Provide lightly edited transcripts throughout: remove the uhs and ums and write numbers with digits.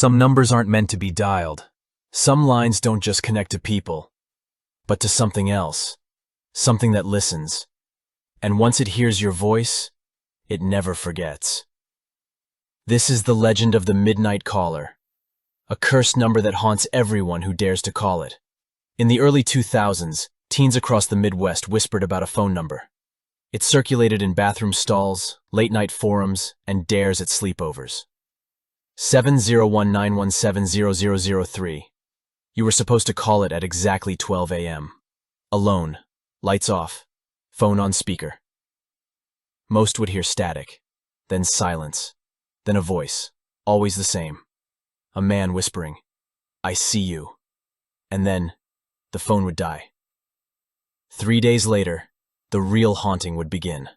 Some numbers aren't meant to be dialed. Some lines don't just connect to people, but to something else, something that listens. And once it hears your voice, it never forgets. This is the legend of the Midnight Caller, a cursed number that haunts everyone who dares to call it. In the early 2000s, teens across the Midwest whispered about a phone number. It circulated in bathroom stalls, late-night forums, and dares at sleepovers. 701-917-0003. You were supposed to call it at exactly 12 a.m. Alone, lights off, phone on speaker. Most would hear static, then silence, then a voice, always the same. A man whispering, "I see you." And then, the phone would die. 3 days later, the real haunting would begin.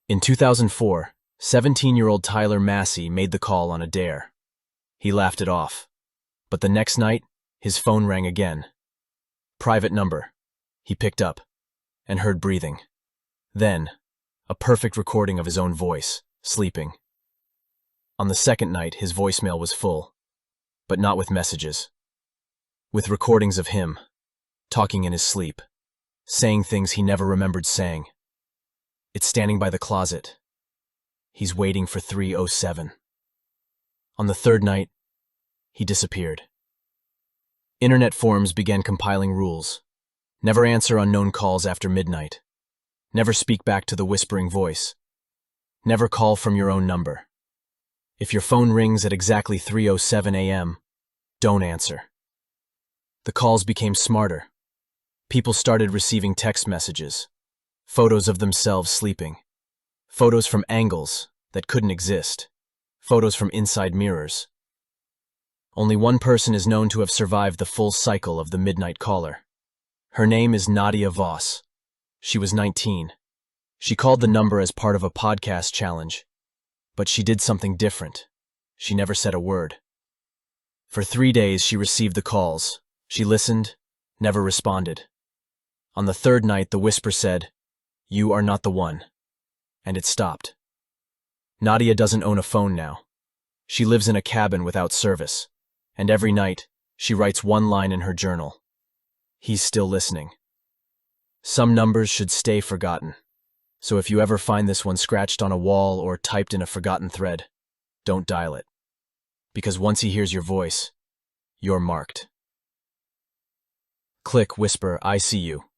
In 2004, 17-year-old Tyler Massie made the call on a dare. He laughed it off. But the next night, his phone rang again. Private number. He picked up and heard breathing. Then, a perfect recording of his own voice, sleeping. On the second night, his voicemail was full, but not with messages. With recordings of him, talking in his sleep, saying things he never remembered saying. It's standing by the closet. He's waiting for 3:07. On the third night, he disappeared. Internet forums began compiling rules. Never answer unknown calls after midnight. Never speak back to the whispering voice. Never call from your own number. If your phone rings at exactly 3:07 a.m., don't answer. The calls became smarter. People started receiving text messages, photos of themselves sleeping, photos from angles that couldn't exist, photos from inside mirrors. Only one person is known to have survived the full cycle of the Midnight Caller. Her name is Nadia Voss. She was 19. She called the number as part of a podcast challenge, but she did something different. She never said a word. For 3 days, she received the calls. She listened, never responded. On the third night, the whisper said, "You are not the one." And it stopped. Nadia doesn't own a phone now. She lives in a cabin without service, and every night, she writes one line in her journal. He's still listening. Some numbers should stay forgotten. So if you ever find this one scratched on a wall or typed in a forgotten thread, don't dial it. Because once he hears your voice, you're marked. Click, whisper, "I see you."